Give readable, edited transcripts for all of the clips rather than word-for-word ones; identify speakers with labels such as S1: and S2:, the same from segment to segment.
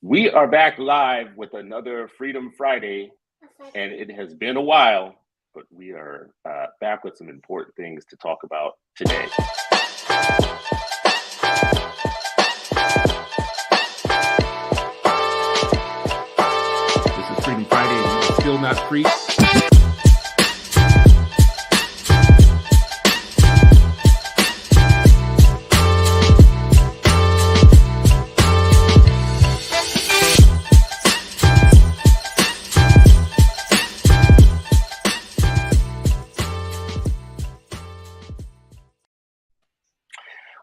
S1: We are back live with another Freedom Friday, and it has been a while, but we are back with some important things to talk about today. This is Freedom Friday, and you are still not free.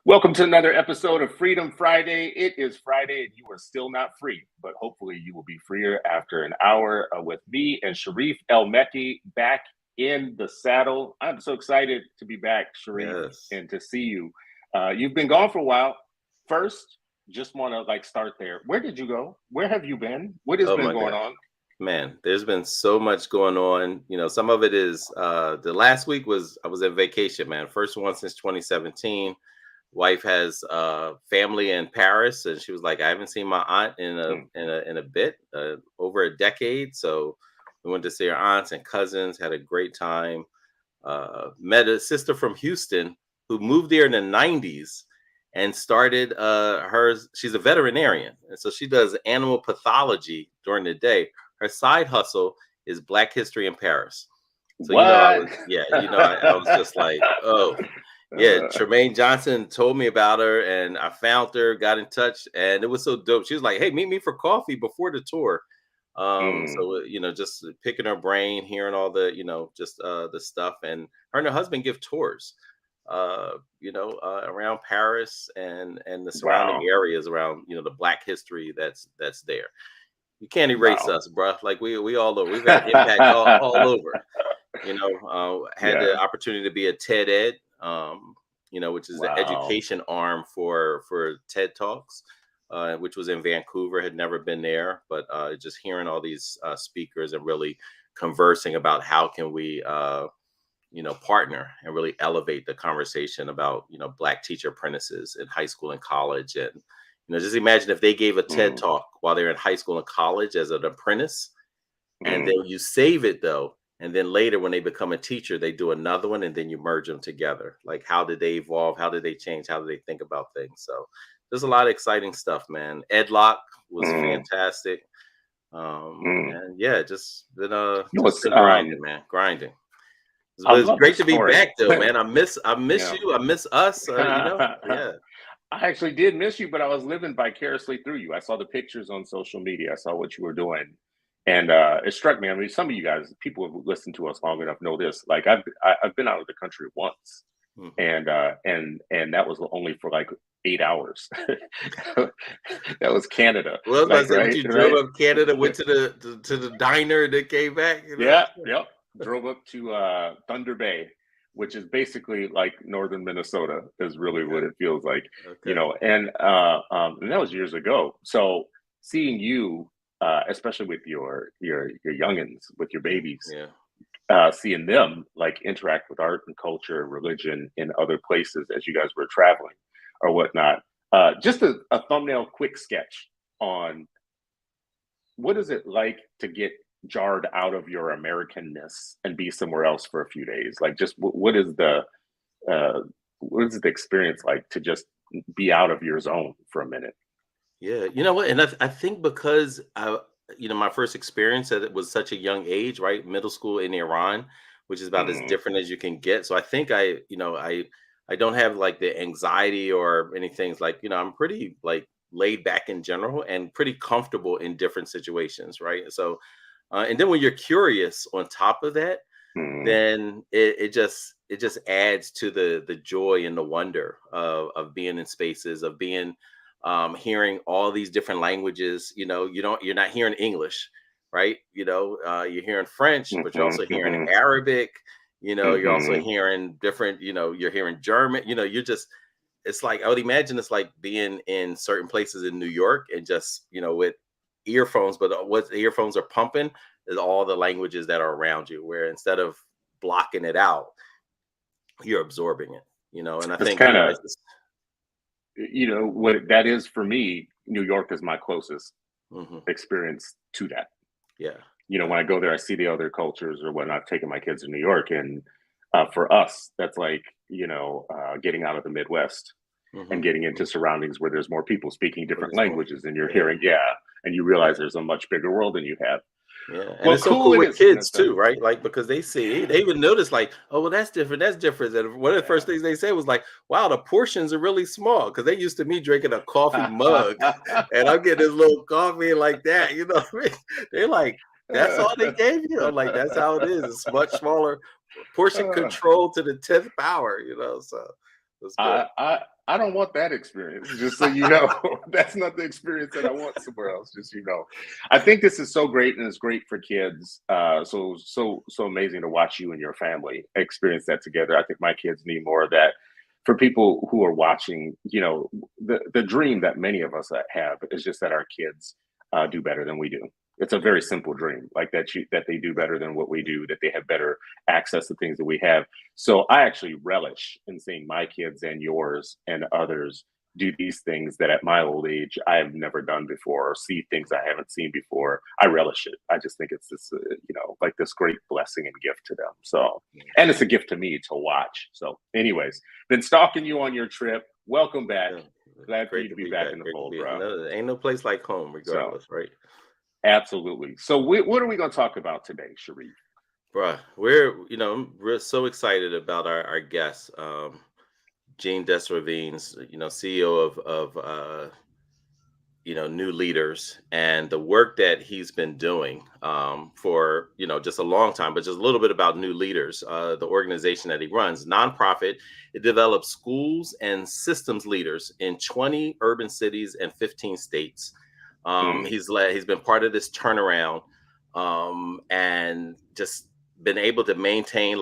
S1: Welcome to another episode of Freedom Friday. It is Friday and you are still not free, but hopefully you will be freer after an hour with me and Sharif El-Mekki back in the saddle. I'm so excited to be back, Sharif, and to see you. You've been gone for a while. First, just want to start there. Where did you go? Where have you been? What has been going on?
S2: Man, there's been so much going on. You know, some of it is the last week I was in vacation, man. First one since 2017. Wife has family in Paris, and she was like, I haven't seen my aunt in a bit, over a decade. So we went to see our aunts and cousins, had a great time. Met a sister from Houston who moved there in the 90s and started she's a veterinarian, and so she does animal pathology during the day. Her side hustle is Black History in Paris. So
S1: what?
S2: I was just like, oh. Yeah, Tremaine Johnson told me about her, and I found her, got in touch, and it was so dope. She was like, "Hey, meet me for coffee before the tour." So just picking her brain, hearing all the the stuff, and her husband give tours, around Paris and the surrounding areas around the Black history that's there. You can't erase us, bro. Like we all over. We've had impact all over. Had the opportunity to be a TED Ed. Which is the education arm for TED Talks, which was in Vancouver. Had never been there, but just hearing all these speakers and really conversing about how can we, partner and really elevate the conversation about, Black teacher apprentices in high school and college. And, just imagine if they gave a TED Talk while they're in high school and college as an apprentice, and then you save it though. And then later when they become a teacher, they do another one, and then you merge them together. Like, how did they evolve? How did they change? How did they think about things? So there's a lot of exciting stuff, man. Edlock was fantastic. And yeah, just been grinding, man. Grinding. It's great to be back though, man. I miss you. I miss us. Yeah.
S1: I actually did miss you, but I was living vicariously through you. I saw the pictures on social media. I saw what you were doing. And it struck me. I mean, some of you guys, people who listen to us long enough, know this. Like, I've been out of the country once, and that was only for like 8 hours. That was Canada.
S2: Well, you drove up Canada, went to the diner, and then came back.
S1: Yeah, yep. Drove up to Thunder Bay, which is basically like northern Minnesota, is really what it feels like. Okay. And that was years ago. So seeing you. Especially with your youngins, with your babies, seeing them like interact with art and culture, religion in other places as you guys were traveling or whatnot. Just a thumbnail quick sketch on what is it like to get jarred out of your Americanness and be somewhere else for a few days? Like, just what is the experience like to just be out of your zone for a minute?
S2: Yeah, you know what? And I think because my first experience at it was such a young age, right? Middle school in Iran, which is about as different as you can get. So I think I don't have like the anxiety or anything. Like, I'm pretty like laid back in general and pretty comfortable in different situations, right? So and then when you're curious on top of that, then it just adds to the joy and the wonder of being in spaces, of being hearing all these different languages. You're not hearing English, right? You're hearing French, but you're also hearing Arabic. You're also hearing different. You're hearing German. It's like, I would imagine it's like being in certain places in New York and just with earphones, but what the earphones are pumping is all the languages that are around you. Where instead of blocking it out, you're absorbing it. And I think
S1: kind of. What that is for me, New York is my closest experience to that.
S2: Yeah.
S1: When I go there, I see the other cultures or whatnot. I've taken my kids to New York, and for us, that's like, getting out of the Midwest and getting into surroundings where there's more people speaking different languages, and you're hearing, and you realize there's a much bigger world than you have.
S2: Yeah, and it's so cool with kids too, right? Like, because they even notice, like, oh, well, that's different. And one of the first things they said was like, wow, the portions are really small, because they used to me drinking a coffee mug, and I'm getting this little coffee like that. You know what I mean? They're like, that's all they gave you. I'm like, that's how it is. It's much smaller, portion control to the 10th power. So it's good.
S1: I don't want that experience, just so you know. That's not the experience that I want somewhere else, just I think this is so great, and it's great for kids. So amazing to watch you and your family experience that together. I think my kids need more of that. For people who are watching, the dream that many of us have is just that our kids do better than we do. It's a very simple dream, like that they do better than what we do, that they have better access to things that we have. So I actually relish in seeing my kids and yours and others do these things that at my old age I have never done before, or see things I haven't seen before. I relish it. I just think it's this, like this great blessing and gift to them. So, and it's a gift to me to watch. So, anyways, been stalking you on your trip. Welcome back. Glad for you to be back in the fold, bro.
S2: Ain't no place like home, regardless, right?
S1: Absolutely. So what are we going to talk about today, Sharif?
S2: Bruh, we're so excited about our guest, Jean Desravines, CEO of New Leaders, and the work that he's been doing for just a long time. But just a little bit about New Leaders, the organization that he runs, nonprofit. It develops schools and systems leaders in 20 urban cities and 15 states. He's been part of this turnaround, and just been able to maintain,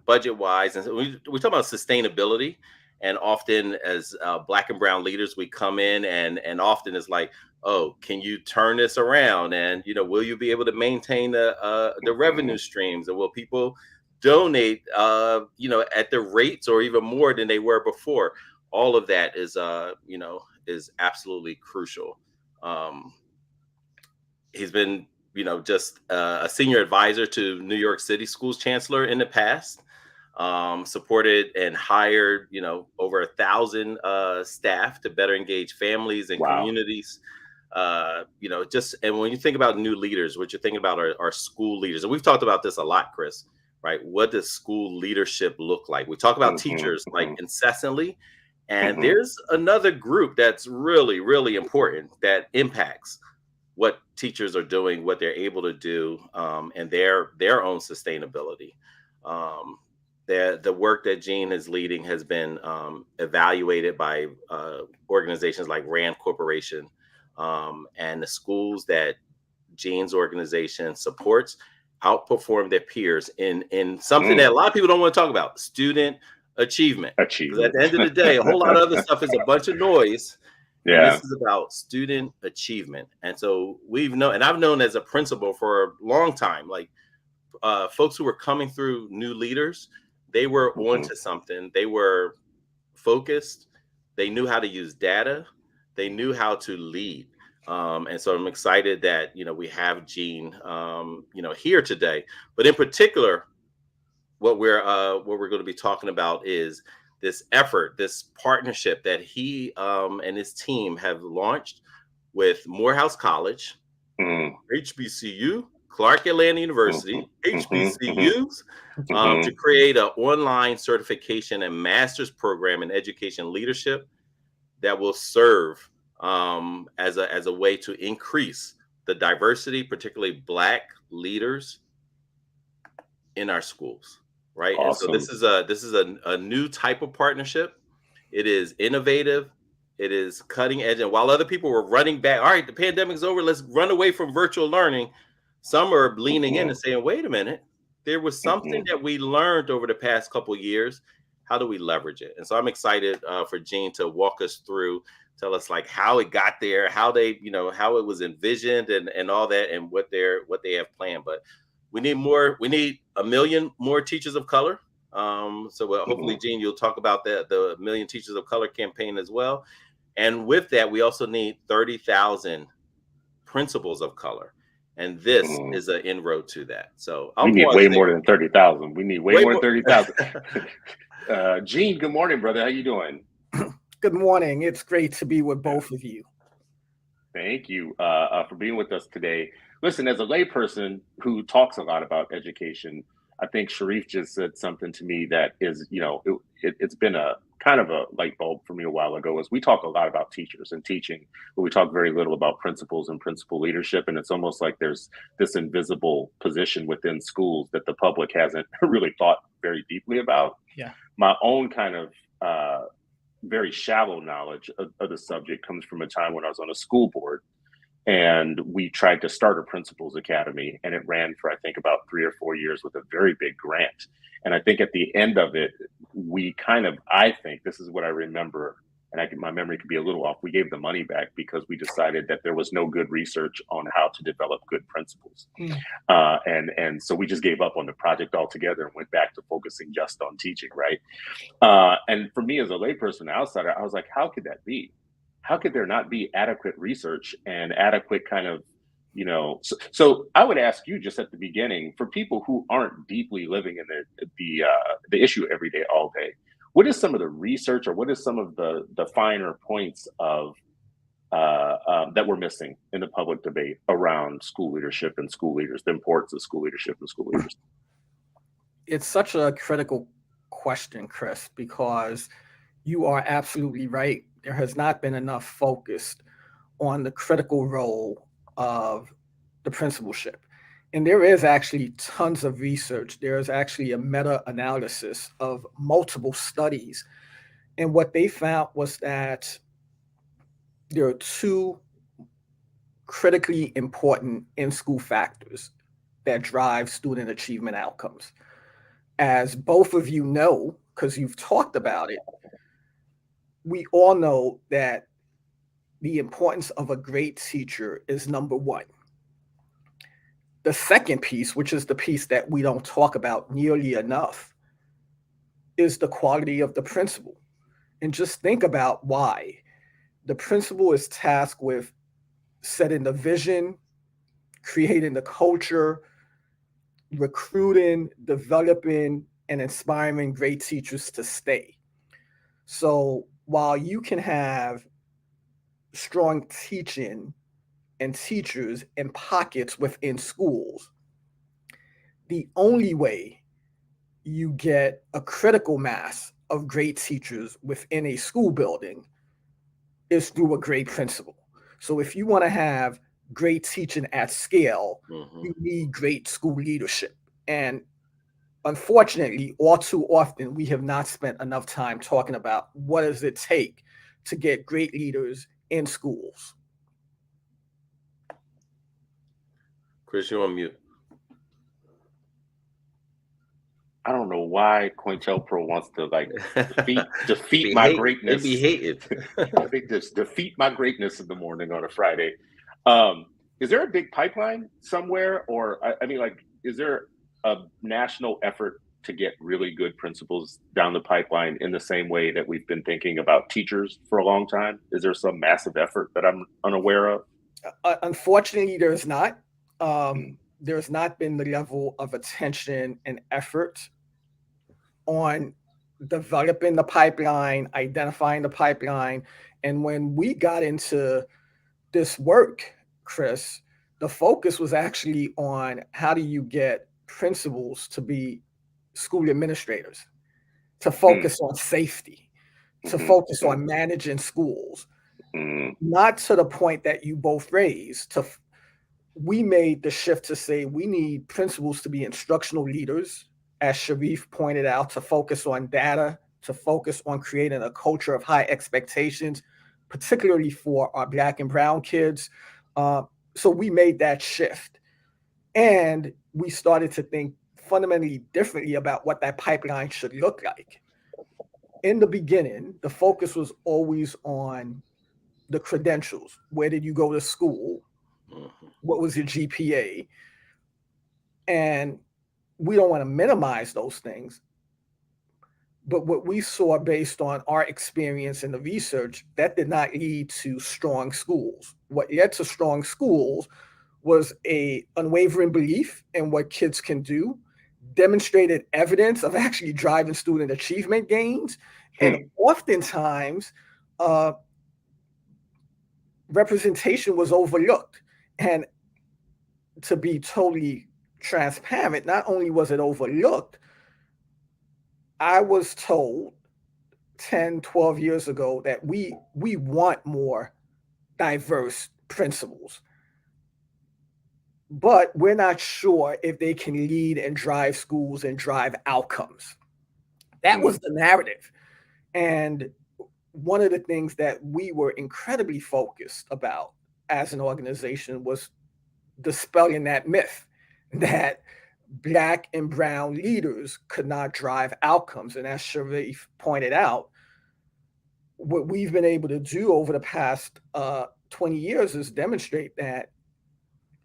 S2: budget wise. And we talk about sustainability, and often as Black and brown leaders, we come in and often it's like, oh, can you turn this around? And, will you be able to maintain the revenue streams, and will people donate, at the rates or even more than they were before? All of that is absolutely crucial. He's been, just a senior advisor to New York City schools chancellor in the past, supported and hired, over 1,000 staff to better engage families and communities. And when you think about new leaders, what you're thinking about are school leaders. And we've talked about this a lot, Chris, right? What does school leadership look like? We talk about teachers incessantly. And there's another group that's really, really important that impacts what teachers are doing, what they're able to do, and their own sustainability. The work that Jean is leading has been evaluated by organizations like RAND Corporation, and the schools that Jean's organization supports outperform their peers in something that a lot of people don't want to talk about: student achievement. Because at the end of the day, a whole lot of other stuff is a bunch of noise. Yeah. And this is about student achievement. And so I've known as a principal for a long time, like folks who were coming through New Leaders, they were onto something. They were focused. They knew how to use data. They knew how to lead. And so I'm excited that, we have Jean, here today. But in particular, what we're going to be talking about is this effort, this partnership that he and his team have launched with Morehouse College, HBCU, Clark Atlanta University, HBCUs, to create an online certification and master's program in education leadership that will serve as a way to increase the diversity, particularly Black leaders in our schools. Right. Awesome. And so this is a new type of partnership. It is innovative. It is cutting edge. And while other people were running back, all right, the pandemic's over, let's run away from virtual learning. Some are leaning in and saying, wait a minute, there was something that we learned over the past couple of years. How do we leverage it? And so I'm excited for Jean to walk us through, tell us like how it got there, how they, how it was envisioned and all that, and what they have planned. But we need 1 million more teachers of color. So hopefully, Jean, you'll talk about the Million Teachers of Color campaign as well. And with that, we also need 30,000 principals of color. And this is an inroad to that. So
S1: we need way more than 30,000. We need way more than 30,000. Jean, good morning, brother. How you doing?
S3: Good morning. It's great to be with both of you.
S1: Thank you for being with us today. Listen, as a layperson who talks a lot about education, I think Sharif just said something to me that is, it's been a kind of a light bulb for me a while ago. Is we talk a lot about teachers and teaching, but we talk very little about principals and principal leadership. And it's almost like there's this invisible position within schools that the public hasn't really thought very deeply about.
S3: Yeah.
S1: My own kind of very shallow knowledge of the subject comes from a time when I was on a school board, and we tried to start a principals academy, and it ran for, I think, about 3 or 4 years with a very big grant. And I think at the end of it, I think this is what I remember, and my memory could be a little off. We gave the money back because we decided that there was no good research on how to develop good principals. And so we just gave up on the project altogether and went back to focusing just on teaching, right? And for me as a layperson outsider, I was like, how could that be? How could there not be adequate research and adequate kind of, so I would ask you just at the beginning, for people who aren't deeply living in the issue every day, all day, what is some of the research, or what is some of the finer points of that we're missing in the public debate around school leadership and school leaders, the importance of school leadership and school leaders?
S3: It's such a critical question, Chris, because you are absolutely right. There has not been enough focused on the critical role of the principalship. And there is actually tons of research. There is actually a meta-analysis of multiple studies. And what they found was that there are two critically important in-school factors that drive student achievement outcomes. As both of you know, because you've talked about it, we all know that the importance of a great teacher is number one. The second piece, which is the piece that we don't talk about nearly enough, is the quality of the principal. And just think about why. The principal is tasked with setting the vision, creating the culture, recruiting, developing, and inspiring great teachers to stay. So while you can have strong teaching and teachers in pockets within schools, the only way you get a critical mass of great teachers within a school building is through a great principal. So if you want to have great teaching at scale, you need great school leadership. And unfortunately, all too often, we have not spent enough time talking about what does it take to get great leaders in schools.
S2: Chris, you're on mute.
S1: I don't know why COINTELPRO wants to defeat my greatness.
S2: They be hated.
S1: I think just defeat my greatness in the morning on a Friday. Is there a big pipeline somewhere, or is there a national effort to get really good principals down the pipeline in the same way that we've been thinking about teachers for a long time? Is there some massive effort that I'm unaware of?
S3: Unfortunately, there's not. There's not been the level of attention and effort on developing the pipeline, identifying the pipeline. And when we got into this work, Chris, the focus was actually on how do you get principals to be school administrators, to focus on safety, to focus on managing schools, not to the point that you both raised. We made the shift to say we need principals to be instructional leaders, as Sharif pointed out, to focus on data, to focus on creating a culture of high expectations, particularly for our Black and brown kids. So we made that shift. And we started to think fundamentally differently about what that pipeline should look like. In the beginning, the focus was always on the credentials. Where did you go to school? What was your GPA? And we don't want to minimize those things. But what we saw based on our experience in the research, that did not lead to strong schools. What led to strong schools was a unwavering belief in what kids can do, demonstrated evidence of actually driving student achievement gains, and oftentimes representation was overlooked. And to be totally transparent, not only was it overlooked, I was told 10, 12 years ago that we want more diverse principals, but we're not sure if they can lead and drive schools and drive outcomes. That was the narrative. And one of the things that we were incredibly focused about as an organization was dispelling that myth that Black and brown leaders could not drive outcomes. And as Sharif pointed out, what we've been able to do over the past 20 years is demonstrate that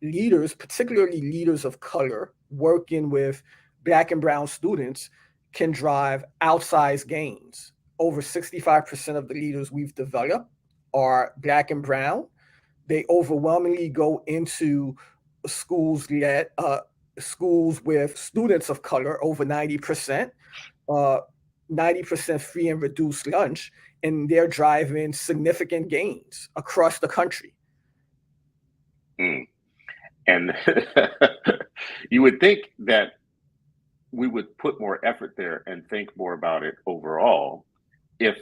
S3: leaders, particularly leaders of color, working with Black and brown students, can drive outsized gains. Over 65% of the leaders we've developed are Black and brown. They overwhelmingly go into schools with students of color, over 90%, 90% free and reduced lunch, and they're driving significant gains across the country.
S1: And you would think that we would put more effort there and think more about it overall if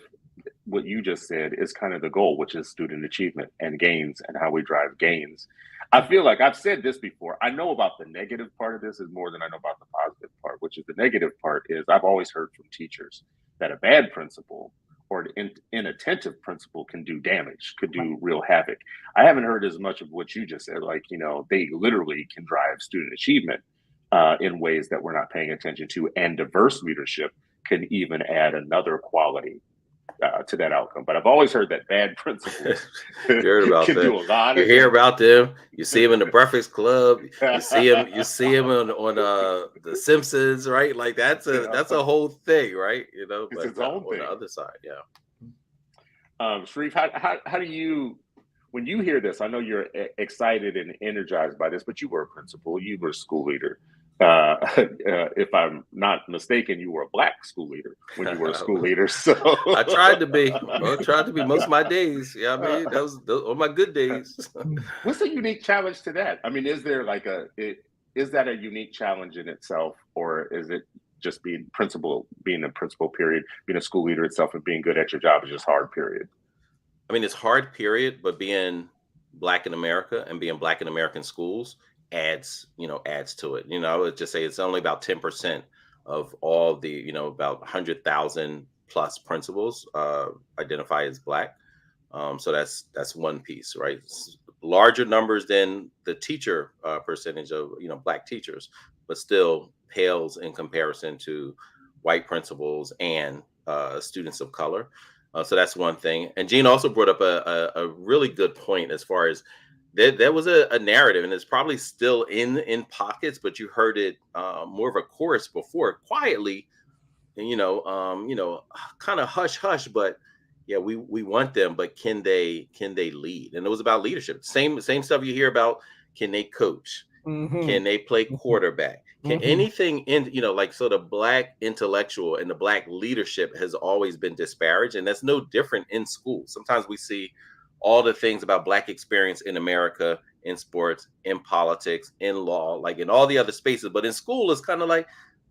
S1: what you just said is kind of the goal, which is student achievement and gains and how we drive gains. I feel like I've said this before. I know about the negative part of this is more than I know about the positive part, which is the negative part is I've always heard from teachers that a bad principal or an inattentive principal can do damage, could do real havoc. I haven't heard as much of what you just said, like, you know, they literally can drive student achievement in ways that we're not paying attention to, and diverse leadership can even add another quality to that outcome. But I've always heard that bad principals can do a lot.
S2: You hear about them. You see them in the Breakfast Club. You see them on The Simpsons, right? Like that's a whole thing, right? You know,
S1: it's
S2: but
S1: its own
S2: on
S1: thing.
S2: The other side, yeah.
S1: Sharif, how do you, when you hear this? I know you're excited and energized by this, but you were a principal, you were a school leader. If I'm not mistaken, you were a Black school leader when you were a school leader. So
S2: I tried to be. Most of my days. Yeah, I mean, those on my good days.
S1: What's the unique challenge to that? I mean, is there like is that a unique challenge in itself, or is it just being a principal period, being a school leader itself and being good at your job is just hard period?
S2: I mean, it's hard period, but being Black in America and being Black in American schools adds to it. You know, I would just say it's only about 10% of all the, you know, about 100,000 plus principals identify as Black. So that's one piece, right? It's larger numbers than the teacher percentage of, you know, Black teachers, but still pales in comparison to white principals and students of color. So that's one thing. And Jean also brought up a really good point as far as there was a narrative, and it's probably still in pockets, but you heard it more of a chorus before, quietly, and kind of hush hush. But yeah, we want them, but can they lead? And it was about leadership. Same stuff you hear about. Can they coach? Mm-hmm. Can they play quarterback? Can anything so the Black intellectual and the Black leadership has always been disparaged, and that's no different in school. Sometimes we see all the things about Black experience in America, in sports, in politics, in law, like in all the other spaces. But in school, it's kind of like,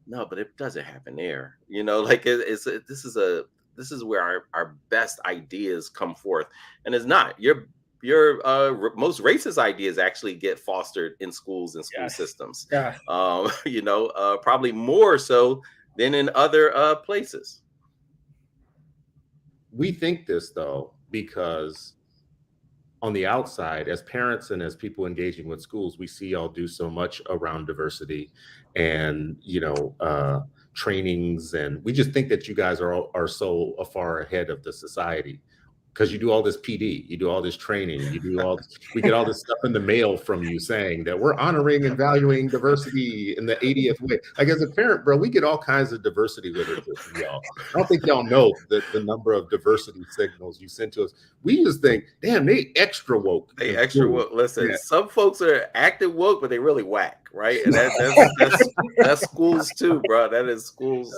S2: no, but it doesn't happen there. You know, like this is where our best ideas come forth. And it's not. Your most racist ideas actually get fostered in schools and school systems. Yeah. Probably more so than in other places.
S4: We think this, though, because on the outside, as parents and as people engaging with schools, we see y'all do so much around diversity and, trainings. And we just think that you guys are so far ahead of the society. because you do all this PD, you do all this training, we get all this stuff in the mail from you saying that we're honoring and valuing diversity in the 80th way. Like as a parent, bro, we get all kinds of diversity literature from y'all. I don't think y'all know the number of diversity signals you send to us. We just think, damn, they extra woke.
S2: They extra woke. Listen, some folks are acting woke, but they really whack, right? And that's schools too, bro. That is schools.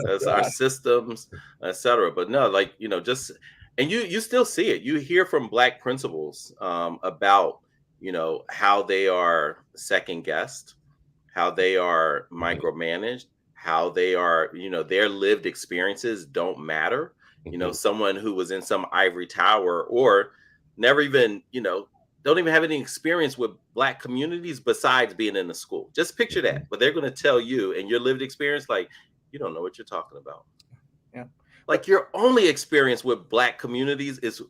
S2: That's our systems, etc. But no, like, you know, just, and you still see it. You hear from Black principals about, you know, how they are second guessed, how they are micromanaged, how they are, you know, their lived experiences don't matter. You know, someone who was in some ivory tower or never even, you know, don't even have any experience with Black communities besides being in the school. Just picture that. But they're going to tell you in your lived experience, like, you don't know what you're talking about.
S3: Yeah.
S2: Like your only experience with Black communities is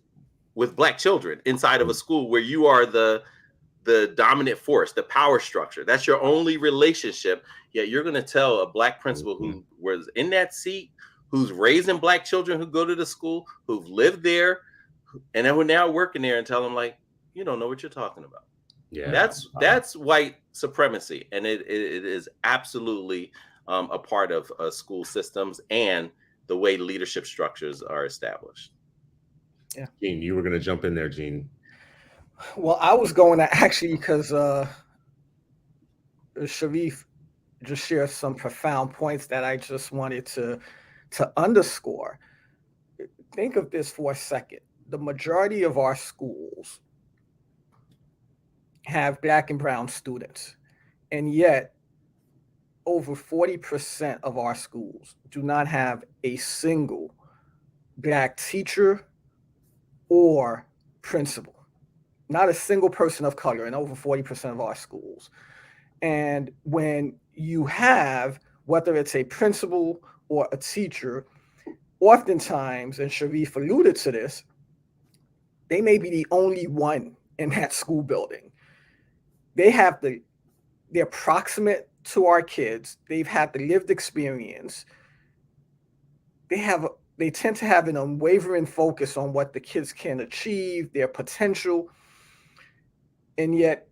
S2: with Black children inside of a school where you are the dominant force, the power structure. That's your only relationship. Yet you're going to tell a Black principal who was in that seat, who's raising Black children who go to the school, who've lived there, and then we're now working there and tell them, like, you don't know what you're talking about. Yeah, that's white supremacy, and it is absolutely a part of school systems and the way leadership structures are established.
S3: Yeah,
S4: Jean, you were going to jump in there, Jean.
S3: Well, I was going to actually, because Sharif just shared some profound points that I just wanted to underscore. Think of this for a second. The majority of our schools have Black and brown students, and yet over 40% of our schools do not have a single Black teacher or principal. Not a single person of color in over 40% of our schools. And when you have, whether it's a principal or a teacher, oftentimes, and Sharif alluded to this, they may be the only one in that school building. They're proximate to our kids. They've had the lived experience. They tend to have an unwavering focus on what the kids can achieve, their potential. And yet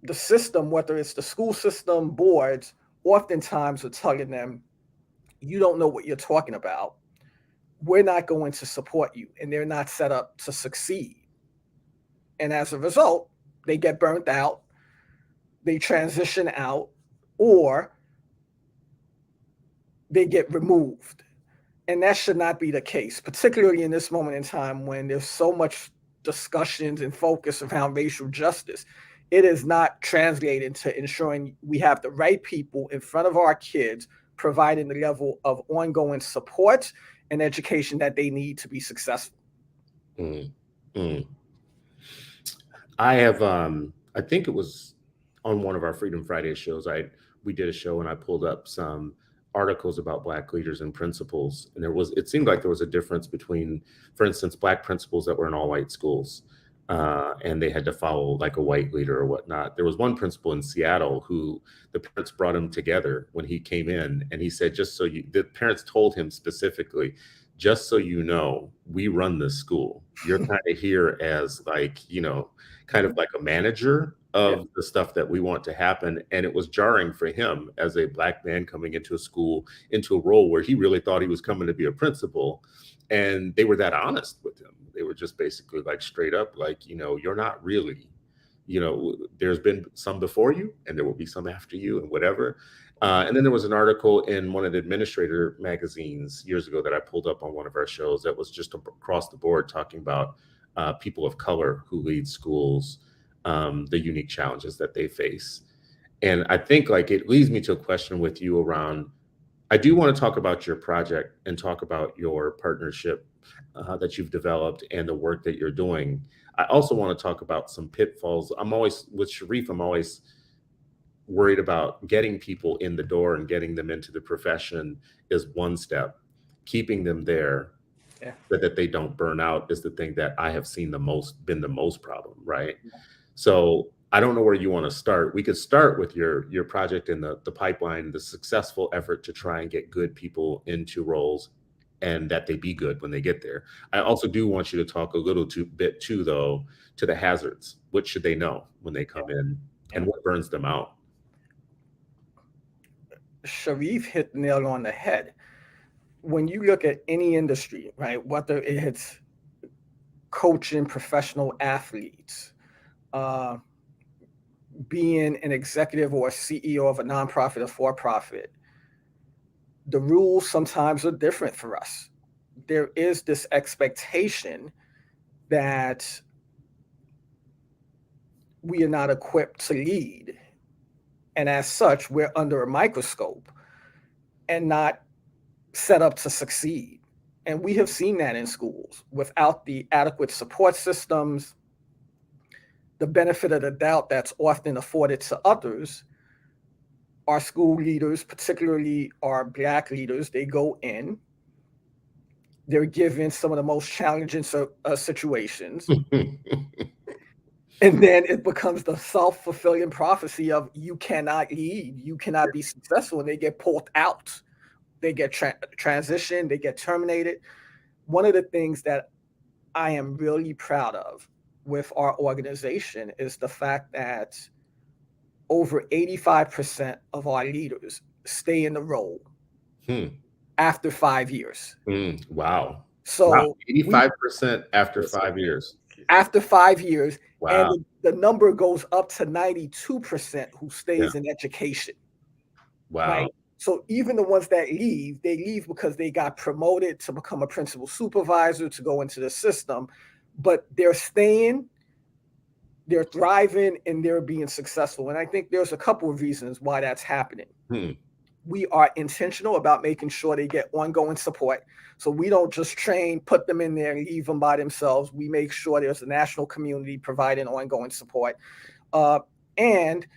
S3: the system, whether it's the school system, boards, oftentimes are telling them, you don't know what you're talking about. We're not going to support you. And they're not set up to succeed. And as a result, they get burnt out, they transition out, or they get removed. And that should not be the case, particularly in this moment in time when there's so much discussions and focus around racial justice. It is not translated to ensuring we have the right people in front of our kids, providing the level of ongoing support and education that they need to be successful.
S4: I have, I think it was on one of our Freedom Friday shows, we did a show and I pulled up some articles about Black leaders and principals. And it seemed like there was a difference between, for instance, Black principals that were in all white schools and they had to follow like a white leader or whatnot. There was one principal in Seattle who the parents brought him together when he came in, and he said, the parents told him specifically, just so you know, we run this school. You're kind of here as like, you know, kind of like a manager of the stuff that we want to happen. And it was jarring for him as a Black man coming into a school, into a role where he really thought he was coming to be a principal. And they were that honest with him. They were just basically like straight up, like, you know, you're not really, you know, there's been some before you and there will be some after you and whatever. And then there was an article in one of the administrator magazines years ago that I pulled up on one of our shows that was just across the board talking about people of color who lead schools, the unique challenges that they face. And I think like it leads me to a question with you around, I do want to talk about your project and talk about your partnership that you've developed and the work that you're doing. I also want to talk about some pitfalls. With Sharif, I'm always worried about getting people in the door and getting them into the profession is one step. Keeping them there but that they don't burn out is the thing that I have seen been the most problem, right? So I don't know where you want to start. We could start with your project in the pipeline, the successful effort to try and get good people into roles. and that they be good when they get there. I also do want you to talk a little bit too, though, to the hazards. What should they know when they come in, and what burns them out?
S3: Sharif hit the nail on the head. When you look at any industry, right, whether it's coaching professional athletes, being an executive or a CEO of a nonprofit or for-profit, the rules sometimes are different for us. There is this expectation that we are not equipped to lead. And as such, we're under a microscope and not set up to succeed. And we have seen that in schools. Without the adequate support systems, the benefit of the doubt that's often afforded to others, our school leaders, particularly our Black leaders, they go in, they're given some of the most challenging situations. And then it becomes the self-fulfilling prophecy of you cannot lead, you cannot be successful, and they get pulled out. They get transitioned, they get terminated. One of the things that I am really proud of with our organization is the fact that over 85% of our leaders stay in the role after 5 years.
S4: Wow.
S3: So
S4: wow. 85% after 5 years.
S3: After 5 years.
S4: Wow.
S3: And the number goes up to 92% who stays in education.
S4: Wow.
S3: Right? So even the ones that leave, they leave because they got promoted to become a principal supervisor, to go into the system, but they're staying, they're thriving, and they're being successful. And I think there's a couple of reasons why that's happening. We are intentional about making sure they get ongoing support. So we don't just train, put them in there, and leave them by themselves. We make sure there's a national community providing ongoing support. And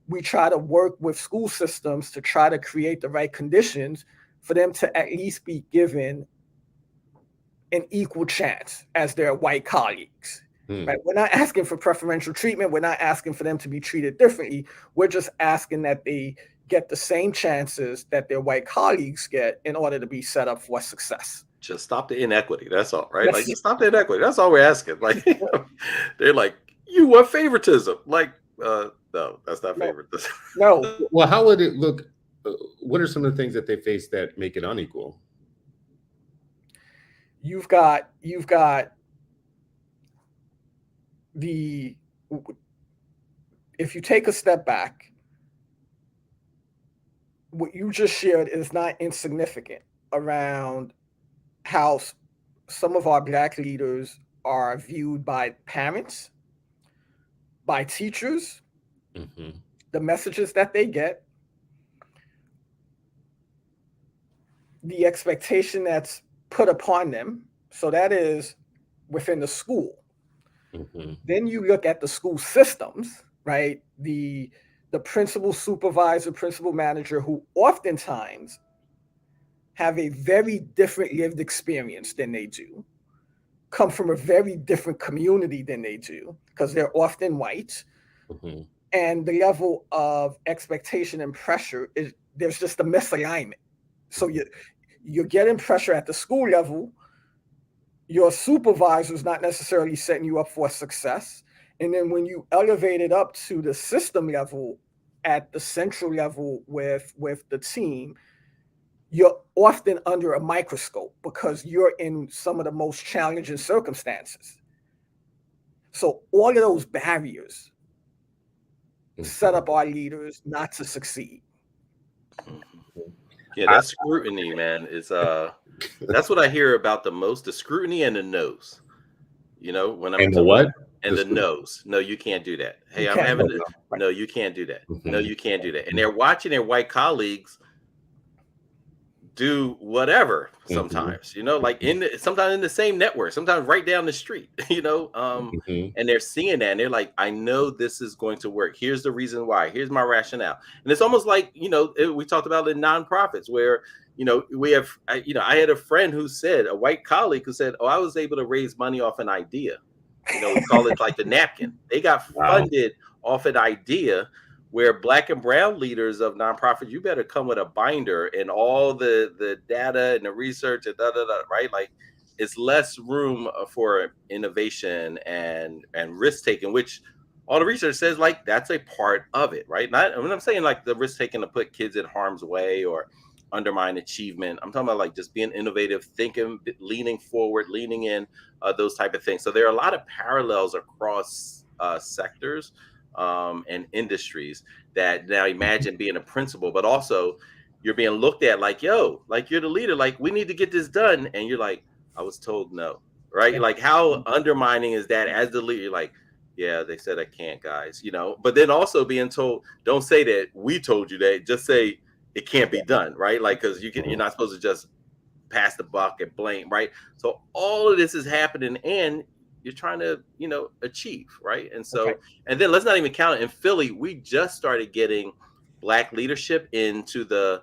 S3: we try to work with school systems to try to create the right conditions for them to at least be given an equal chance as their white colleagues. Right? We're not asking for preferential treatment. We're not asking for them to be treated differently. We're just asking that they get the same chances that their white colleagues get in order to be set up for success.
S2: Just stop the inequity. That's all, right? Like, just stop the inequity. That's all we're asking. Like, they're like, you want favoritism? Like, no, that's not favoritism.
S3: No.
S4: Well, how would it look? What are some of the things that they face that make it unequal?
S3: You've got if you take a step back, what you just shared is not insignificant around how some of our Black leaders are viewed by parents, by teachers, the messages that they get, the expectation that's put upon them. So that is within the school. Then you look at the school systems, right? The principal supervisor, principal manager, who oftentimes have a very different lived experience than they do, come from a very different community than they do, because they're often white. And the level of expectation and pressure is, there's just a misalignment. So you're getting pressure at the school level. Your supervisor is not necessarily setting you up for success. And then when you elevate it up to the system level, at the central level with the team, you're often under a microscope because you're in some of the most challenging circumstances. So all of those barriers set up our leaders not to succeed.
S2: Yeah, that scrutiny, man, is that's what I hear about the most, the scrutiny and the no's. You know, when I'm
S4: the what?
S2: And the no's. No, you can't do that. Hey, I'm having no, you can't do that. No, you can't do that. And they're watching their white colleagues do whatever sometimes, you know, like sometimes in the same network, sometimes right down the street, you know, and they're seeing that and they're like, I know this is going to work. Here's the reason why. Here's my rationale. And it's almost like, you know, we talked about in nonprofits where, you know, we have, I had a friend who said, a white colleague who said, oh, I was able to raise money off an idea. You know, we call it like the napkin. They got funded off an idea where Black and brown leaders of nonprofits, you better come with a binder and all the data and the research and right? Like, it's less room for innovation and risk taking, which all the research says like that's a part of it, right? Not when I'm saying like the risk taking to put kids in harm's way or undermine achievement. I'm talking about like just being innovative, thinking, leaning forward, leaning in, those type of things. So there are a lot of parallels across sectors and industries that now imagine being a principal, but also you're being looked at like, yo, like you're the leader, like we need to get this done. And you're like, I was told no, right?
S3: Yeah.
S2: Like how undermining is that as the leader? You're like, yeah, they said I can't, guys, but then also being told, don't say that we told you that, just say it can't be done, right? Like, because you're not supposed to just pass the buck and blame, right? So all of this is happening and you're trying to, achieve, right? And so, and then let's not even count it. In Philly, we just started getting Black leadership into the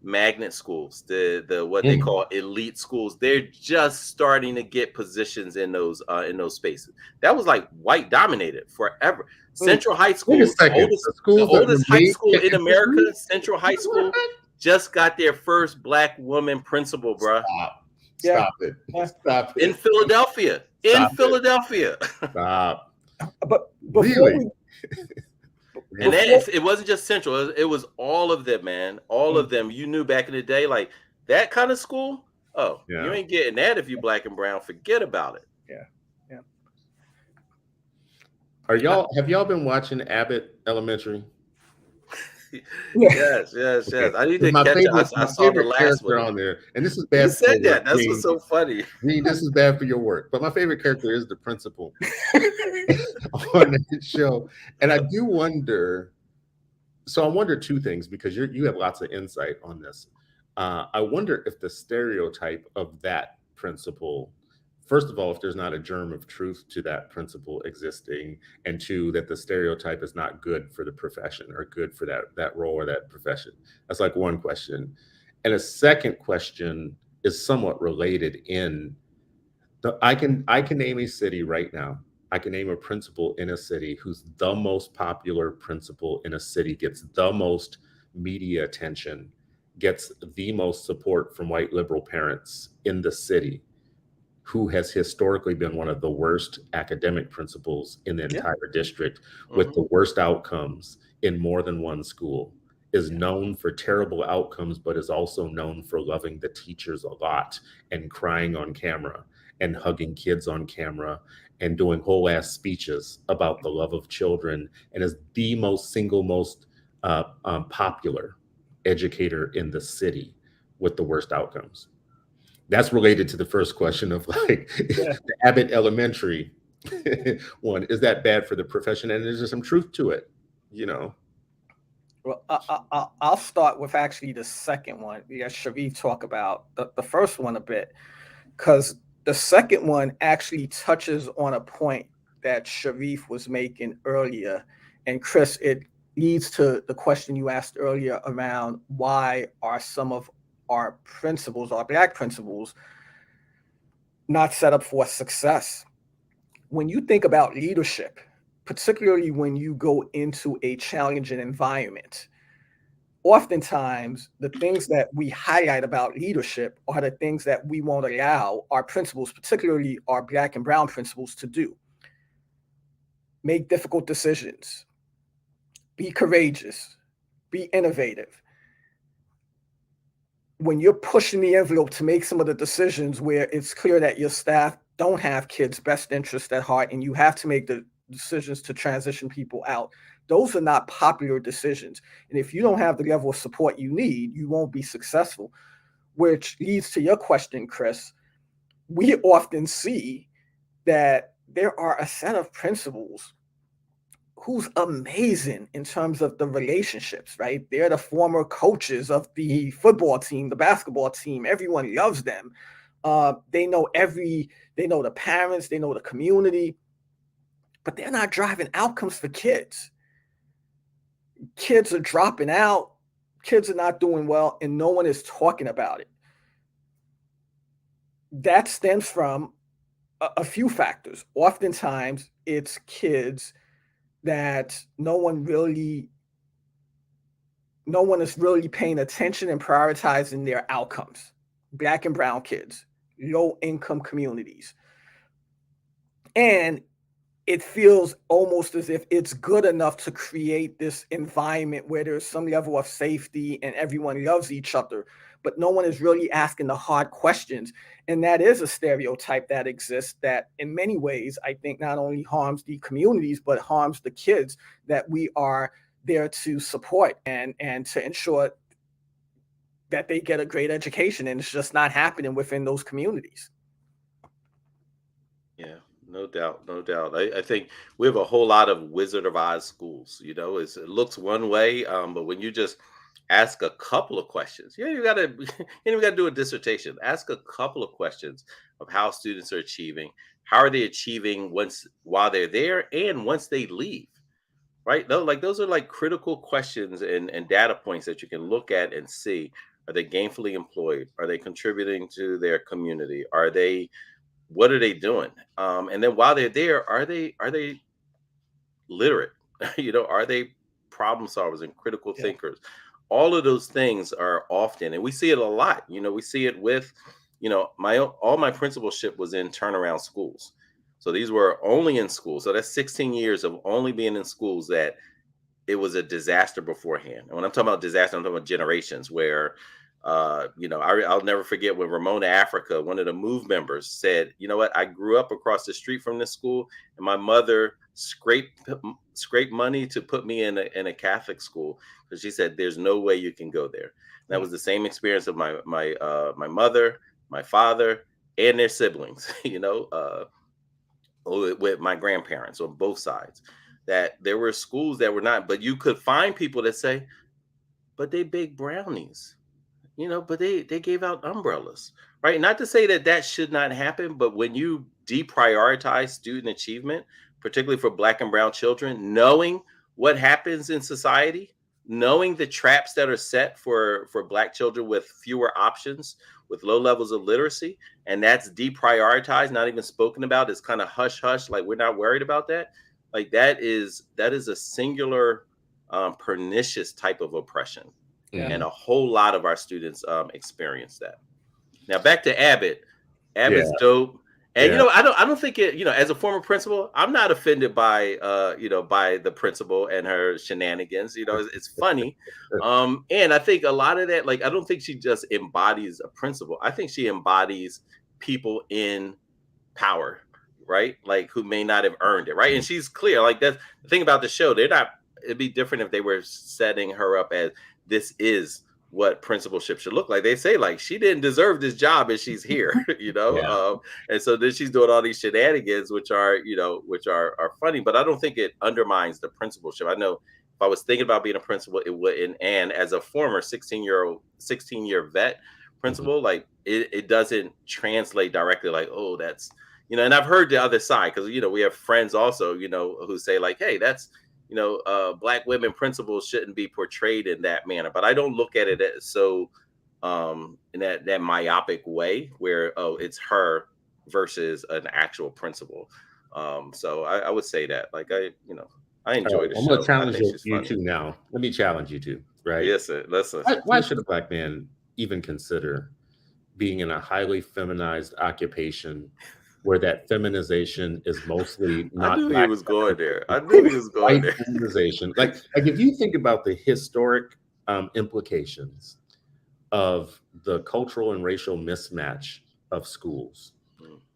S2: magnet schools, the what they call elite schools. They're just starting to get positions in those spaces. That was like white dominated forever. Central High School, the oldest high school in America, Central High School, just got their first Black woman principal, bro.
S4: Stop it. Stop it.
S2: In Philadelphia. Philadelphia.
S4: Stop.
S3: But
S4: really?
S2: And it wasn't just Central. It was all of them, man. All of them. You knew back in the day, like that kind of school. Oh, you ain't getting that if you Black and brown. Forget about it.
S3: Yeah.
S4: Have y'all been watching Abbott Elementary?
S2: Yes. I need to catch it. I saw the last one
S4: on there, and this is bad.
S2: You said that. That's what's so funny.
S4: This is bad for your work, but my favorite character is the principal on that show, and I do wonder. So I wonder two things because you have lots of insight on this. I wonder if the stereotype of that principal. First of all, if there's not a germ of truth to that principle existing, and two, that the stereotype is not good for the profession or good for that role or that profession. That's like one question. And a second question is somewhat related I can name a city right now. I can name a principal in a city who's the most popular principal in a city, gets the most media attention, gets the most support from white liberal parents in the city, who has historically been one of the worst academic principals in the entire district with the worst outcomes in more than one school, is known for terrible outcomes, but is also known for loving the teachers a lot and crying on camera and hugging kids on camera and doing whole ass speeches about the love of children, and is the most popular educator in the city with the worst outcomes. That's related to the first question of like the Abbott Elementary one. Is that bad for the profession? And is there some truth to it?
S3: Well, I'll start with actually the second one. Because Sharif talk about the first one a bit, because the second one actually touches on a point that Sharif was making earlier. And Chris, it leads to the question you asked earlier around why are some of our principals, our Black principals, not set up for success. When you think about leadership, particularly when you go into a challenging environment, oftentimes the things that we highlight about leadership are the things that we won't allow our principals, particularly our Black and brown principals, to do. Make difficult decisions, be courageous, be innovative. When you're pushing the envelope to make some of the decisions where it's clear that your staff don't have kids' best interest at heart, and you have to make the decisions to transition people out, those are not popular decisions. And if you don't have the level of support you need, you won't be successful, which leads to your question, Chris. We often see that there are a set of principals who's amazing in terms of the relationships, right? They're the former coaches of the football team, the basketball team. Everyone loves them. They know the parents, they know the community, but they're not driving outcomes for kids. Kids are dropping out, kids are not doing well, and no one is talking about it. That stems from a few factors. Oftentimes, it's kids that no one is really paying attention and prioritizing their outcomes. Black and brown kids, low income communities. And it feels almost as if it's good enough to create this environment where there's some level of safety and everyone loves each other, but no one is really asking the hard questions. And that is a stereotype that exists that in many ways, I think not only harms the communities, but harms the kids that we are there to support and to ensure that they get a great education. And it's just not happening within those communities.
S2: Yeah. No doubt, no doubt. I think we have a whole lot of Wizard of Oz schools. You know, it looks one way, but when you just ask a couple of questions, you gotta do a dissertation. Ask a couple of questions of how students are achieving. How are they achieving while they're there and once they leave? Right? Those are like critical questions and data points that you can look at and see. Are they gainfully employed? Are they contributing to their community? What are they doing? And then while they're there, are they literate? Are they problem solvers and critical thinkers? All of those things are often, and we see it a lot. We see it with, all my principalship was in turnaround schools. So these were only in schools. So that's 16 years of only being in schools that it was a disaster beforehand. And when I'm talking about disaster, I'm talking about generations where, I'll never forget when Ramona Africa, one of the MOVE members, said, "You know what? I grew up across the street from this school, and my mother scraped money to put me in a Catholic school because she said there's no way you can go there." And that was the same experience of my mother, my father, and their siblings. With my grandparents on both sides, that there were schools that were not, but you could find people that say, "But they bake brownies." But they gave out umbrellas, right? Not to say that should not happen, but when you deprioritize student achievement, particularly for Black and brown children, knowing what happens in society, knowing the traps that are set for Black children with fewer options, with low levels of literacy, and that's deprioritized, not even spoken about, it's kind of hush hush, like we're not worried about that. Like that is a singular, pernicious type of oppression. Yeah. And a whole lot of our students experience that. Now back to Abbott. Abbott's dope. And I don't think it, as a former principal, I'm not offended by by the principal and her shenanigans. It's funny. And I think a lot of that, like, I don't think she just embodies a principal. I think she embodies people in power, right? Like who may not have earned it, right? And she's clear. Like that's the thing about the show. It'd be different if they were setting her up as this is what principalship should look like. They say like she didn't deserve this job and she's here, and so then she's doing all these shenanigans, which are funny, but I don't think it undermines the principalship. I know if I was thinking about being a principal, it wouldn't. And as a former 16-year vet principal, like it doesn't translate directly like, oh, that's, and I've heard the other side because, we have friends also, who say like, hey, that's, Black women principals shouldn't be portrayed in that manner. But I don't look at it as so in that myopic way where, oh, it's her versus an actual principal. So I would say that, like, I enjoy the show.
S4: I'm going to challenge you two now. Let me challenge you two, right?
S2: Yes, sir. Listen.
S4: Why should a Black man even consider being in a highly feminized occupation where that feminization is mostly not?
S2: I knew he was going there.
S4: Feminization. Like if you think about the historic implications of the cultural and racial mismatch of schools,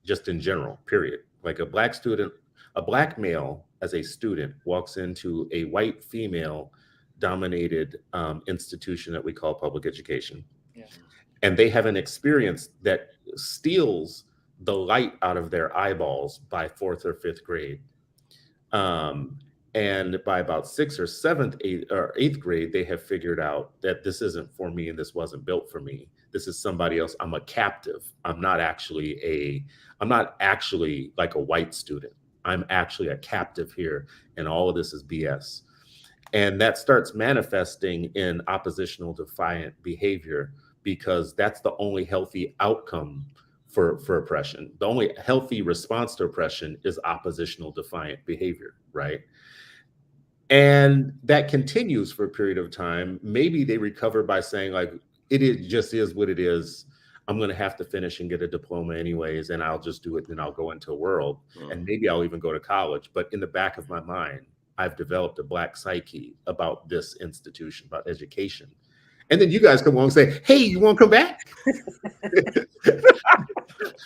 S4: just in general, period. Like a Black male as a student walks into a white female dominated institution that we call public education. Yeah. And they have an experience that steals the light out of their eyeballs by 4th or 5th grade. And by about 6th or 7th, 8th grade, they have figured out that this isn't for me and this wasn't built for me. This is somebody else. I'm a captive. I'm not actually like a white student. I'm actually a captive here. And all of this is BS. And that starts manifesting in oppositional defiant behavior because that's the only healthy outcome for oppression. The only healthy response to oppression is oppositional defiant behavior, right? And that continues for a period of time. Maybe they recover by saying, like, just is what it is. I'm going to have to finish and get a diploma anyways, and I'll just do it. And I'll go into a world, and maybe I'll even go to college. But in the back of my mind, I've developed a black psyche about this institution, about education. And then you guys come along and say, hey, you want to come back?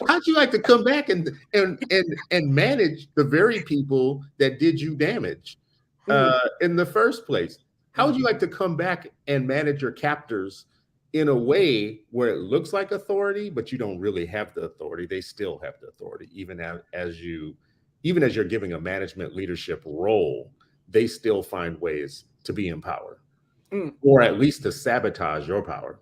S4: How'd you like to come back and manage the very people that did you damage in the first place? How would you like to come back and manage your captors in a way where it looks like authority, but you don't really have the authority? They still have the authority, even as you're giving a management leadership role, they still find ways to be in power, or at least to sabotage your power.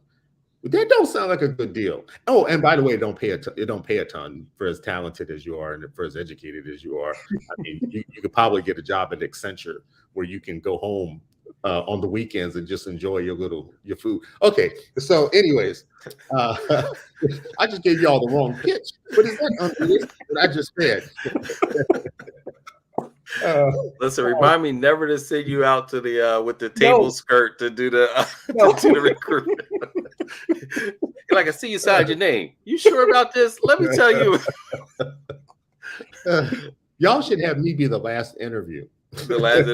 S4: That don't sound like a good deal. Oh, and by the way, it don't pay a ton for as talented as you are and for as educated as you are. I mean, you could probably get a job at Accenture where you can go home on the weekends and just enjoy your food. Okay, so anyways, I just gave y'all the wrong pitch, but is that unrealistic what I just said?
S2: Listen, remind me never to send you out to the with the table skirt to do the to do the recruitment. Like, I see you signed your name. You sure about this? Let me tell you.
S4: Y'all should have me be the last interview.
S2: The last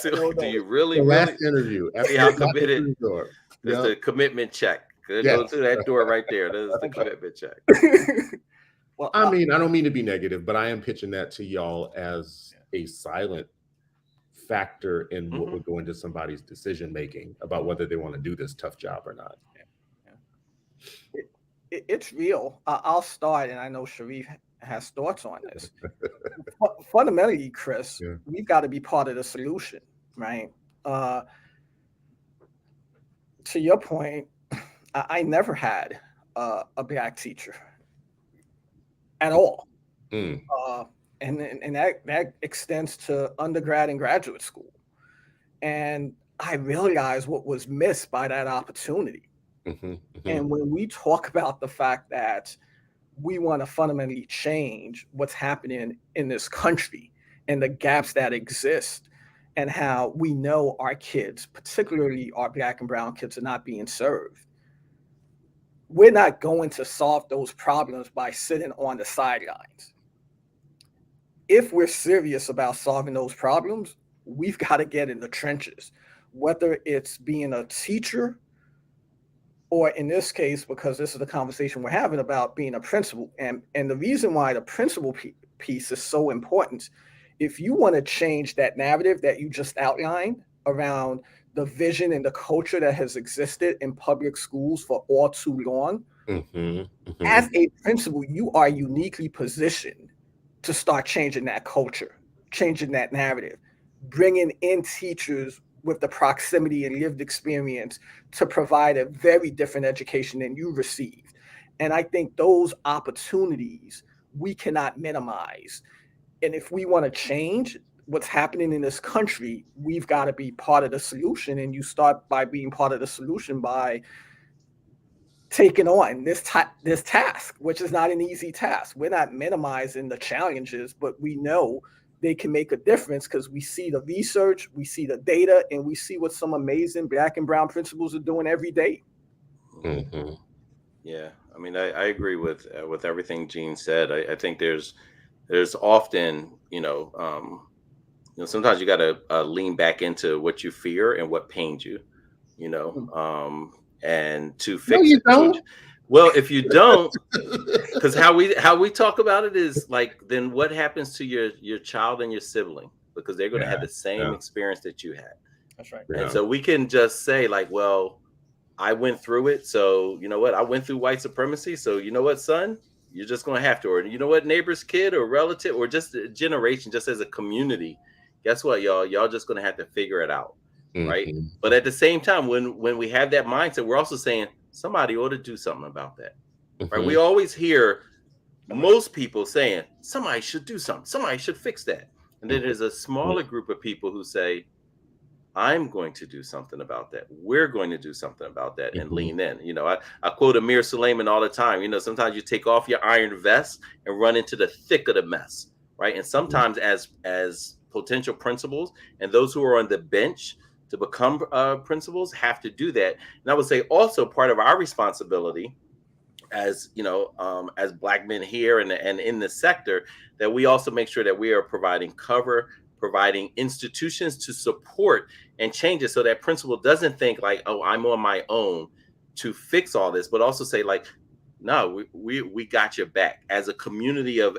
S2: interview. Do you really?
S4: The last interview.
S2: See how committed. It's the commitment check. Go through that door right there. That's the commitment check.
S4: Well, I mean, I don't mean to be negative, but I am pitching that to y'all as a silent factor in what would go into somebody's decision making about whether they want to do this tough job or not.
S3: It's real. I'll start, and I know Sharif has thoughts on this. Fundamentally, Chris, we've got to be part of the solution, right? To your point, I never had a black teacher at all. And that extends to undergrad and graduate school. And I realized what was missed by that opportunity. And when we talk about the fact that we want to fundamentally change what's happening in this country and the gaps that exist, and how we know our kids, particularly our black and brown kids, are not being served, we're not going to solve those problems by sitting on the sidelines. If we're serious about solving those problems, we've got to get in the trenches, whether it's being a teacher, or in this case, because this is the conversation we're having about being a principal. And the reason why the principal piece is so important, if you want to change that narrative that you just outlined around the vision and the culture that has existed in public schools for all too long, as a principal, you are uniquely positioned to start changing that culture, changing that narrative, bringing in teachers with the proximity and lived experience to provide a very different education than you received. And I think those opportunities we cannot minimize. And if we want to change what's happening in this country, we've got to be part of the solution. And you start by being part of the solution by taking on this task, which is not an easy task. We're not minimizing the challenges, but we know they can make a difference because we see the research, we see the data, and we see what some amazing black and brown principals are doing every day.
S2: Yeah, I mean, I agree with everything Jean said. I think there's often, sometimes you got to lean back into what you fear and what pains you, and to fix
S4: it. Don't.
S2: Well, if you don't, because how we talk about it is like, then what happens to your child and your sibling? Because they're going to have the same experience that you had.
S3: That's right.
S2: And so we can just say like, well, I went through it. So you know what? I went through white supremacy. So you know what, son? You're just going to have to, or you know what, neighbor's kid or relative or just a generation, just as a community, guess what, y'all just going to have to figure it out. Right. But at the same time, when we have that mindset, we're also saying somebody ought to do something about that. Right. We always hear most people saying somebody should do something. Somebody should fix that. And then there's a smaller group of people who say, I'm going to do something about that. We're going to do something about that and lean in. I quote Amir Suleiman all the time. Sometimes you take off your iron vest and run into the thick of the mess. Right. And sometimes as potential principals, and those who are on the bench to become principals have to do that. And I would say also part of our responsibility as as Black men here and in the sector, that we also make sure that we are providing cover, providing institutions to support and change it, so that principal doesn't think like, oh, I'm on my own to fix all this, but also say like, no, we got your back. As a community of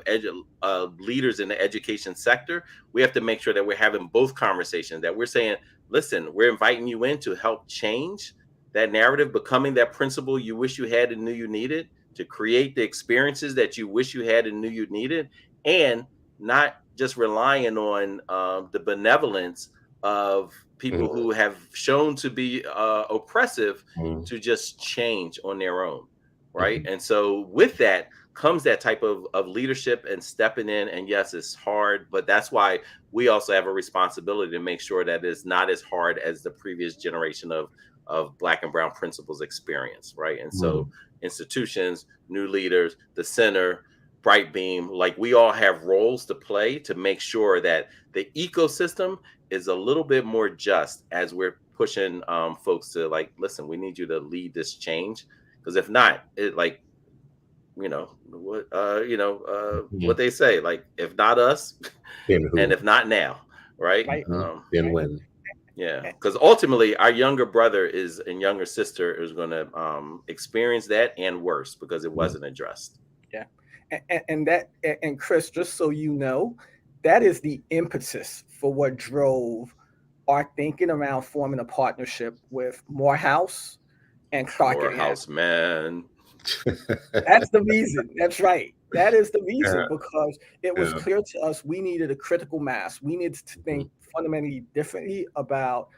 S2: leaders in the education sector, we have to make sure that we're having both conversations, that we're saying, listen, we're inviting you in to help change that narrative, becoming that principal you wish you had and knew you needed, to create the experiences that you wish you had and knew you needed, and not just relying on the benevolence of people who have shown to be oppressive to just change on their own, right? And so with that comes that type of leadership and stepping in. And yes, it's hard, but that's why we also have a responsibility to make sure that it's not as hard as the previous generation of Black and brown principals experience, right? And so institutions, new leaders, the center, Bright Beam, like we all have roles to play to make sure that the ecosystem is a little bit more just, as we're pushing folks to like, listen, we need you to lead this change, because if not, it like, what they say, like, if not us, and if not now, right?
S4: Then when.
S2: Yeah, because ultimately our younger brother and younger sister is going to experience that and worse, because it wasn't addressed.
S3: Yeah, and Chris, just so you know, that is the impetus for what drove our thinking around forming a partnership with Morehouse and Clark.
S2: Morehouse, man.
S3: That's the reason. That's right. That is the reason, because it was clear to us we needed a critical mass. We needed to think fundamentally differently about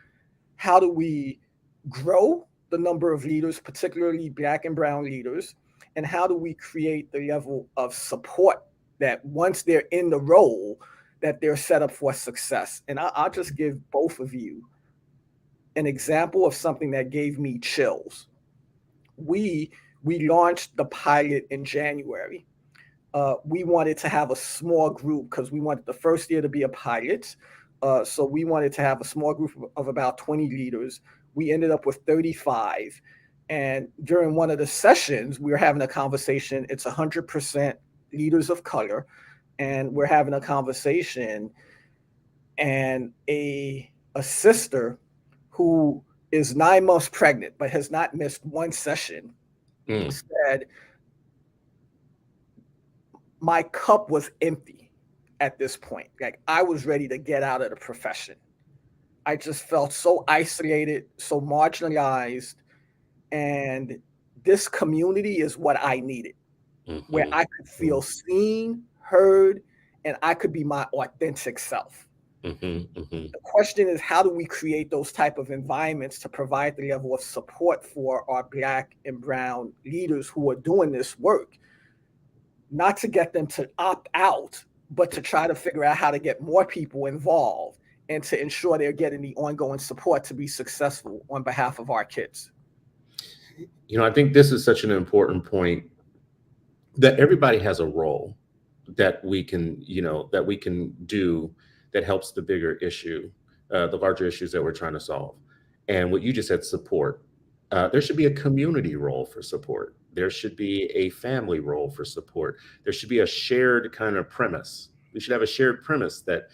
S3: how do we grow the number of leaders, particularly Black and brown leaders, and how do we create the level of support that once they're in the role, that they're set up for success. And I'll just give both of you an example of something that gave me chills. We launched the pilot in January. We wanted to have a small group because we wanted the first year to be a pilot. So we wanted to have a small group of about 20 leaders. We ended up with 35. And during one of the sessions, we were having a conversation. It's 100% leaders of color. And we're having a conversation. And a sister who is 9 months pregnant, but has not missed one session, said, my cup was empty at this point. Like, I was ready to get out of the profession. I just felt so isolated, so marginalized. And this community is what I needed, where I could feel seen, heard, and I could be my authentic self. The question is, how do we create those type of environments to provide the level of support for our Black and brown leaders who are doing this work? Not to get them to opt out, but to try to figure out how to get more people involved and to ensure they're getting the ongoing support to be successful on behalf of our kids.
S4: I think this is such an important point, that everybody has a role that we can do that helps the bigger issue, the larger issues that we're trying to solve. And what you just said, support. There should be a community role for support. There should be a family role for support. There should be a shared kind of premise. We should have a shared premise that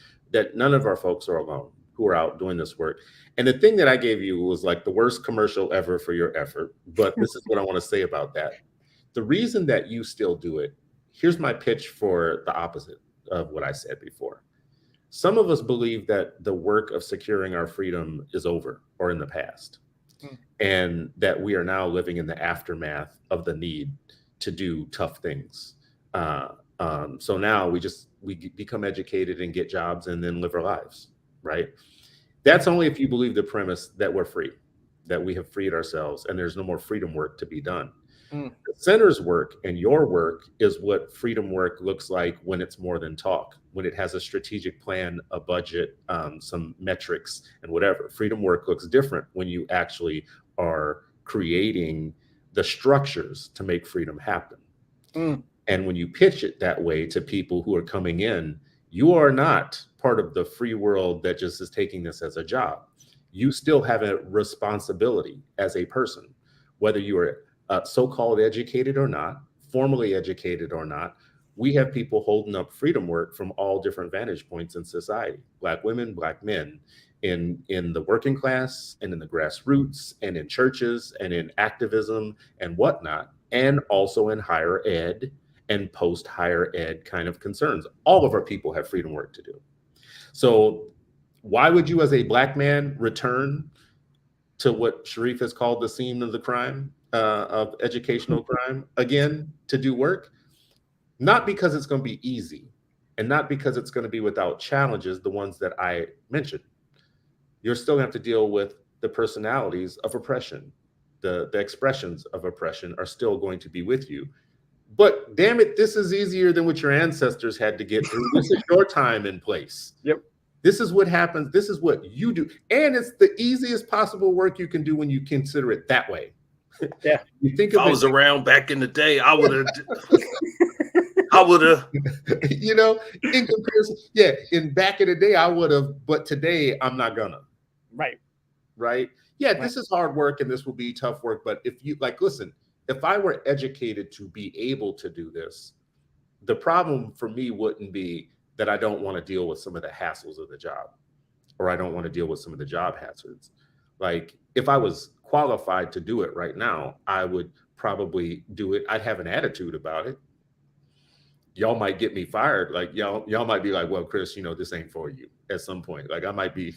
S4: none of our folks are alone who are out doing this work. And the thing that I gave you was like the worst commercial ever for your effort. But this is what I want to say about that. The reason that you still do it, here's my pitch for the opposite of what I said before. Some of us believe that the work of securing our freedom is over or in the past, and that we are now living in the aftermath of the need to do tough things. So now we become educated and get jobs and then live our lives, right? That's only if you believe the premise that we're free, that we have freed ourselves and there's no more freedom work to be done. The center's work and your work is what freedom work looks like when it's more than talk, when it has a strategic plan, a budget, some metrics and whatever. Freedom work looks different when you actually are creating the structures to make freedom happen. And when you pitch it that way to people who are coming in, you are not part of the free world that just is taking this as a job. You still have a responsibility as a person, whether you are so-called educated or not, formally educated or not. We have people holding up freedom work from all different vantage points in society. Black women, Black men, in the working class and in the grassroots and in churches and in activism and whatnot, and also in higher ed and post higher ed kind of concerns. All of our people have freedom work to do. So why would you as a Black man return to what Sharif has called the scene of the crime, of educational crime, again, to do work? Not because it's going to be easy and not because it's going to be without challenges, the ones that I mentioned. You're still going to have to deal with the personalities of oppression. The expressions of oppression are still going to be with you. But damn it, this is easier than what your ancestors had to get through. This is your time and place.
S3: Yep.
S4: This is what happens. This is what you do. And it's the easiest possible work you can do when you consider it that way.
S3: Yeah.
S4: You think
S2: if I was around back in the day, I would have. I would have.
S4: You know, in comparison, yeah, back in the day, I would have, but today I'm not gonna. Right. Yeah, this is hard work and this will be tough work. But if you listen, if I were educated to be able to do this, the problem for me wouldn't be that I don't want to deal with some of the hassles of the job, or I don't want to deal with some of the job hazards. Like if I was qualified to do it right now, I would probably do it. I'd have an attitude about it. Y'all might get me fired. Like y'all might be like, well, Chris, this ain't for you at some point. Like I might be,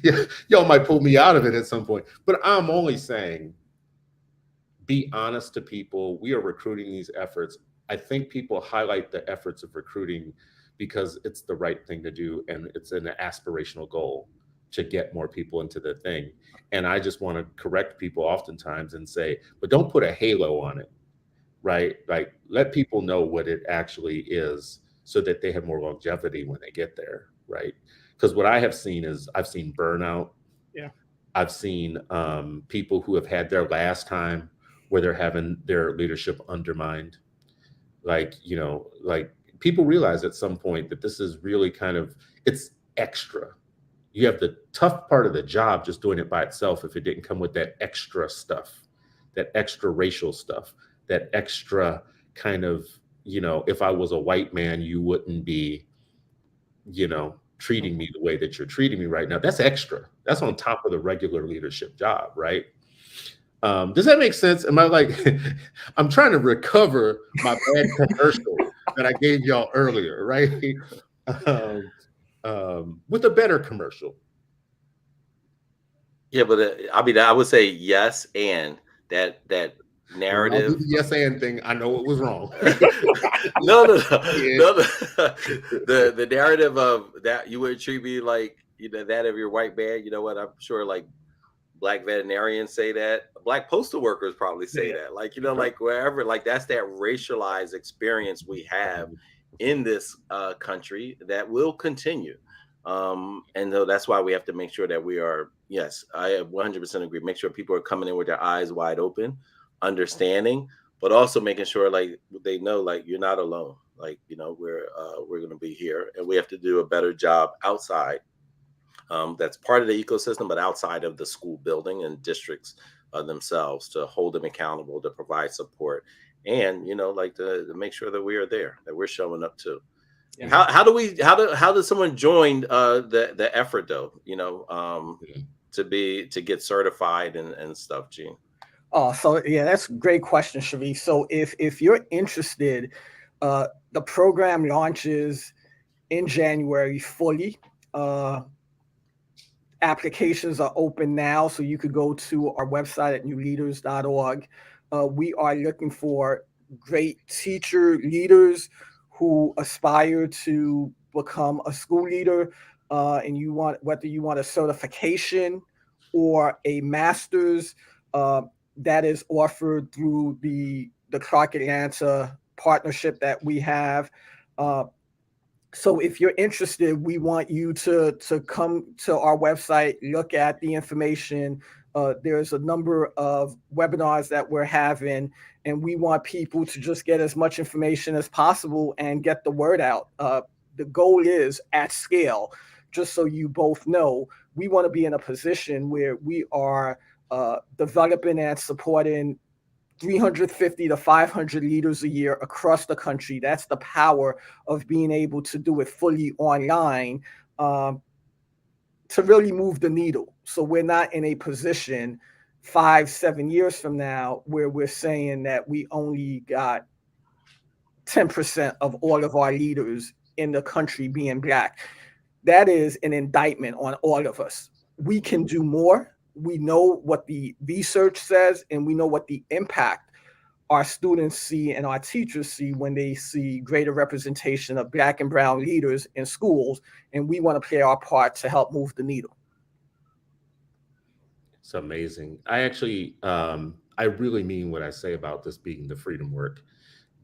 S4: yeah, y'all might pull me out of it at some point. But I'm only saying, be honest to people. We are recruiting these efforts. I think people highlight the efforts of recruiting because it's the right thing to do. And it's an aspirational goal to get more people into the thing. And I just want to correct people oftentimes and say, but don't put a halo on it. Right? Like let people know what it actually is so that they have more longevity when they get there. Right? Because what I have seen is I've seen burnout.
S3: Yeah.
S4: I've seen people who have had their last time where they're having their leadership undermined. Like people realize at some point that this is really it's extra. You have the tough part of the job just doing it by itself if it didn't come with that extra stuff, that extra racial stuff, that extra kind of, if I was a white man, you wouldn't be, treating me the way that you're treating me right now. That's extra. That's on top of the regular leadership job, right? Does that make sense? Am I I'm trying to recover my bad commercial that I gave y'all earlier, right? With a better commercial.
S2: Yeah, but I would say yes, and that narrative.
S4: Yes and thing. I know it was wrong.
S2: No. The narrative of that you would treat me like that of your white man. You know what? I'm sure Black veterinarians say that. Black postal workers probably say that. Wherever. That's that racialized experience we have in this country that will continue. And so that's why we have to make sure that we are. Yes, I 100% agree. Make sure people are coming in with their eyes wide open, understanding, but also making sure they know you're not alone. We're going to be here, and we have to do a better job outside. That's part of the ecosystem, but outside of the school building and districts themselves, to hold them accountable, to provide support, and to make sure that we are there, that we're showing up too. Yeah. How does someone join the effort though? To get certified and stuff, Gene.
S3: Oh, so yeah, that's a great question, Sharif. So if you're interested, the program launches in January fully. Applications are open now, so you could go to our website at newleaders.org. We are looking for great teacher leaders who aspire to become a school leader, and whether you want a certification or a master's, that is offered through the Clark Atlanta partnership that we have. So if you're interested, we want you to come to our website, look at the information. There's a number of webinars that we're having, and we want people to just get as much information as possible and get the word out. the goal is at scale, just so you both know, we want to be in a position where we are developing and supporting 350 to 500 leaders a year across the country. That's the power of being able to do it fully online, to really move the needle. So we're not in a position 5-7 years from now where we're saying that we only got 10% of all of our leaders in the country being Black. That is an indictment on all of us. We can do more. We know what the research says, and we know what the impact our students see and our teachers see when they see greater representation of Black and brown leaders in schools, and we want to play our part to help move the needle.
S4: It's amazing. I actually, I really mean what I say about this being the freedom work,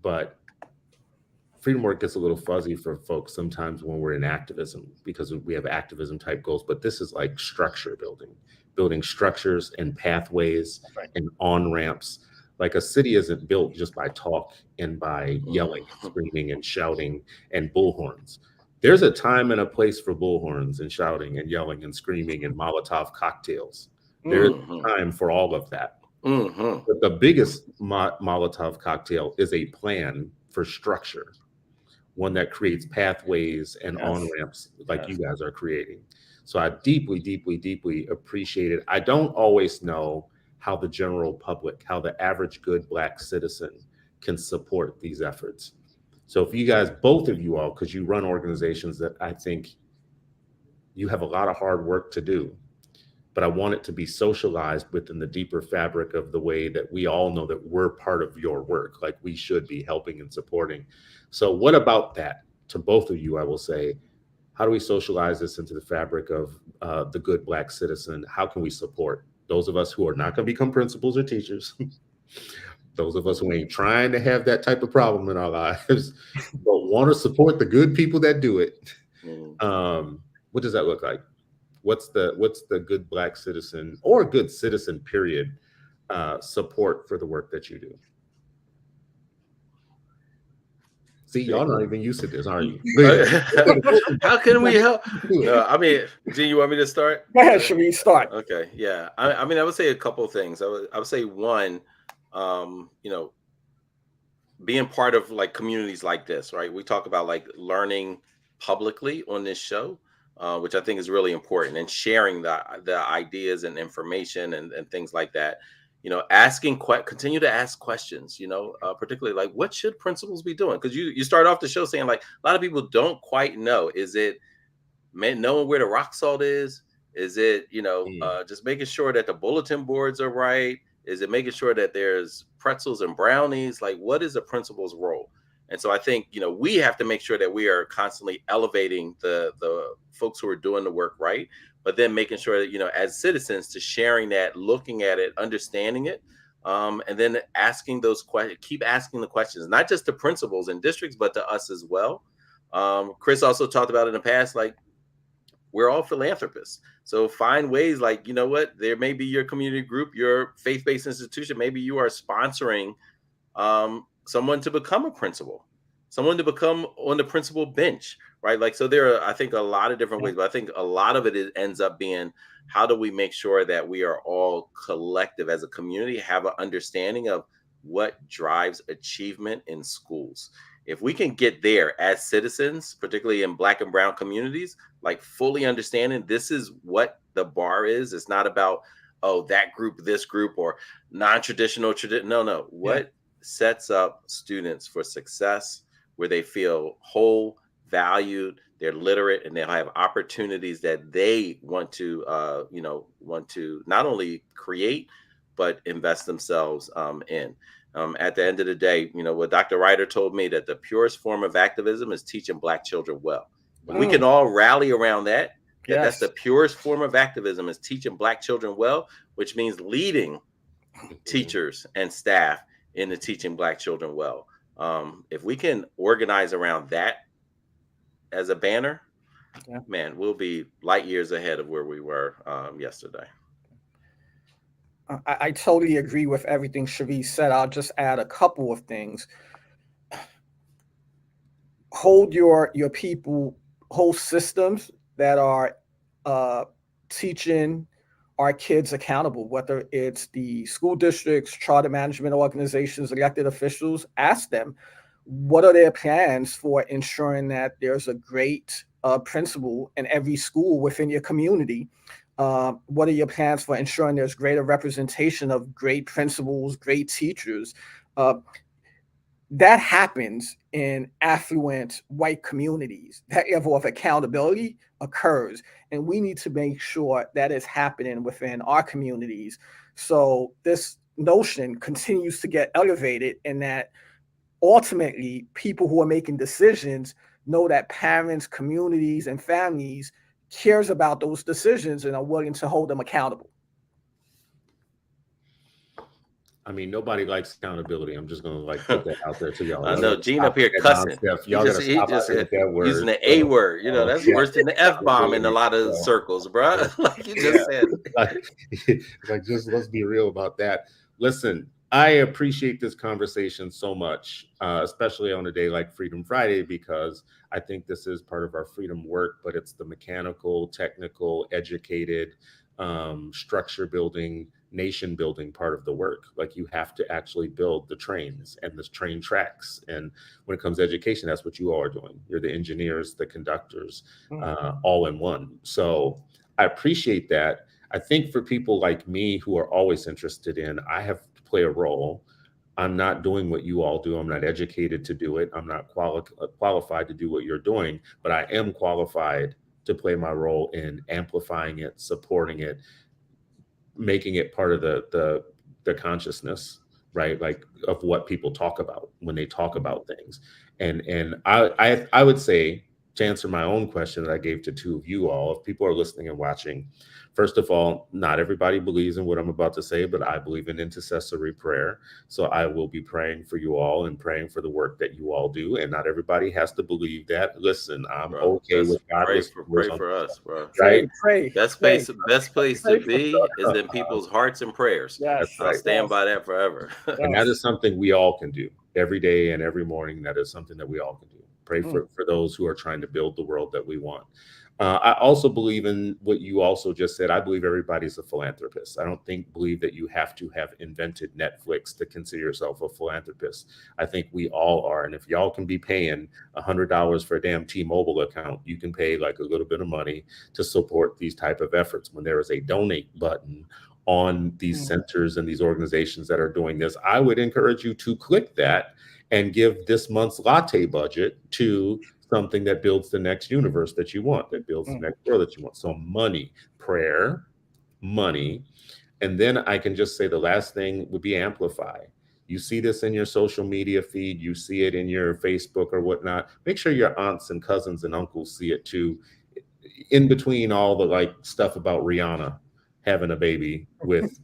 S4: but freedom work gets a little fuzzy for folks sometimes when we're in activism, because we have activism type goals, but this is like structure building structures and pathways and on-ramps. Like a city isn't built just by talk and by yelling, screaming and shouting and bullhorns. There's a time and a place for bullhorns and shouting and yelling and screaming and Molotov cocktails. There's time for all of that. But the biggest Molotov cocktail is a plan for structure, one that creates pathways and on-ramps like you guys are creating. So I deeply, deeply, deeply appreciate it. I don't always know how the general public, how the average good Black citizen can support these efforts. So if you guys, both of you all, because you run organizations that I think you have a lot of hard work to do, but I want it to be socialized within the deeper fabric of the way that we all know that we're part of your work, like we should be helping and supporting. So what about that? To both of you, I will say, how do we socialize this into the fabric of the good Black citizen? How can we support those of us who are not going to become principals or teachers, those of us who ain't trying to have that type of problem in our lives, but want to support the good people that do it? What does that look like? What's the good Black citizen or good citizen period support for the work that you do? See, y'all not even used to this, aren't you?
S2: How can we help? No, I mean, Jean, you want me to start?
S3: Go ahead, Sharif, start.
S2: Okay, yeah. I mean, I would say a couple of things. I would say one, being part of like communities like this, right? We talk about like learning publicly on this show, which I think is really important, and sharing the ideas and information and things like that. Continue to ask questions, particularly like, what should principals be doing? Because you start off the show saying like a lot of people don't quite know. Is it knowing where the rock salt is? Is it, just making sure that the bulletin boards are right? Is it making sure that there's pretzels and brownies? Like, what is a principal's role? And so I think, we have to make sure that we are constantly elevating the folks who are doing the work right, but then making sure that, as citizens, to sharing that, looking at it, understanding it, and then asking those questions, keep asking the questions, not just to principals and districts, but to us as well. Chris also talked about in the past, like, we're all philanthropists. So find ways like, there may be your community group, your faith-based institution, maybe you are sponsoring someone to become a principal, someone to become on the principal bench, right? Like, so there are, I think, a lot of different ways, but I think a lot of it ends up being, how do we make sure that we are all collective as a community, have an understanding of what drives achievement in schools? If we can get there as citizens, particularly in Black and brown communities, like fully understanding this is what the bar is. It's not about, that group, this group, or non-traditional, no. What sets up students for success, where they feel whole, valued, they're literate, and they'll have opportunities that they want to not only create, but invest themselves in. At the end of the day, what Dr. Ryder told me, that the purest form of activism is teaching Black children well. We can all rally around that.
S3: Yes.
S2: That's the purest form of activism, is teaching Black children well, which means leading teachers and staff into teaching Black children well. If we can organize around that as a banner, man, we'll be light years ahead of where we were yesterday.
S3: I totally agree with everything Sharif said. I'll just add a couple of things. hold your people, hold systems that are teaching our kids accountable, whether it's the school districts, charter management organizations, elected officials. Ask them, what are their plans for ensuring that there's a great principal in every school within your community? What are your plans for ensuring there's greater representation of great principals, great teachers? That happens in affluent white communities. That level of accountability occurs, and we need to make sure that is happening within our communities. So this notion continues to get elevated, and that ultimately people who are making decisions know that parents, communities, and families cares about those decisions and are willing to hold them accountable.
S4: I mean, nobody likes accountability. I'm just gonna like put that out there to y'all.
S2: I know Gene up here cussing.
S4: Y'all gotta stop with that word.
S2: Using the A word. You know, that's worse than the F bomb in a lot of circles, bro. Like you just said.
S4: like, just let's be real about that. Listen, I appreciate this conversation so much, especially on a day like Freedom Friday, because I think this is part of our freedom work, but it's the mechanical, technical, educated, structure building, nation building part of the work. Like, you have to actually build the trains and the train tracks. And when it comes to education, that's what you all are doing. You're the engineers, the conductors, all in one. So I appreciate that. I think for people like me who are always interested in, I have to play a role. I'm not doing what you all do. I'm not educated to do it. I'm not qualified to do what you're doing, but I am qualified to play my role in amplifying it, supporting it, making it part of the consciousness, right? Like, of what people talk about when they talk about things. And I would say, to answer my own question that I gave to two of you all, if people are listening and watching, first of all, not everybody believes in what I'm about to say, but I believe in intercessory prayer. So I will be praying for you all and praying for the work that you all do. And not everybody has to believe that. Listen, I'm okay with God.
S2: Pray for us, bro.
S4: Right?
S3: Pray.
S2: Best place to be is in people's hearts and prayers.
S3: Yes,
S2: I'll stand by that forever.
S4: And that is something we all can do every day and every morning. That is something that we all can do. Pray for those who are trying to build the world that we want. I also believe in what you also just said. I believe everybody's a philanthropist. I don't believe that you have to have invented Netflix to consider yourself a philanthropist. I think we all are. And if y'all can be paying $100 for a damn T-Mobile account, you can pay like a little bit of money to support these type of efforts. When there is a donate button on these centers and these organizations that are doing this, I would encourage you to click that and give this month's latte budget to something that builds the next universe that you want, that builds the next world that you want. So money, prayer, money. And then I can just say the last thing would be amplify. You see this in your social media feed, you see it in your Facebook or whatnot. Make sure your aunts and cousins and uncles see it too. In between all the like stuff about Rihanna having a baby with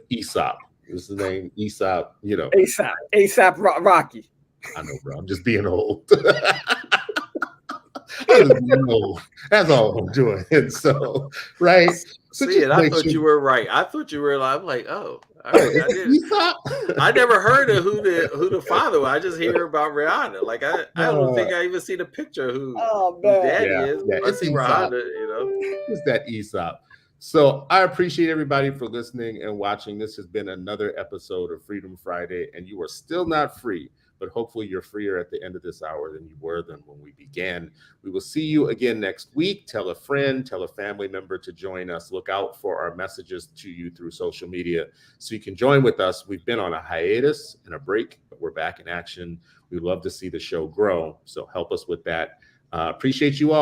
S4: Aesop. What's the name? Aesop, you know.
S3: ASAP Rocky.
S4: I know, bro. I'm just being old. I'm just being old. That's all I'm doing. And so, right. So
S2: see, and I thought you were right. I thought you were like, I'm like, oh, I never heard of who the father was. I just hear about Rihanna. Like I don't think I even seen a picture of who daddy is. I see Rihanna, you know.
S4: It's that Aesop. So I appreciate everybody for listening and watching. This has been another episode of Freedom Friday, and you are still not free, but hopefully you're freer at the end of this hour than you were than when we began. We will see you again next week. Tell a friend, tell a family member to join us. Look out for our messages to you through social media so you can join with us. We've been on a hiatus and a break, but we're back in action. We love to see the show grow, so help us with that. Appreciate you all.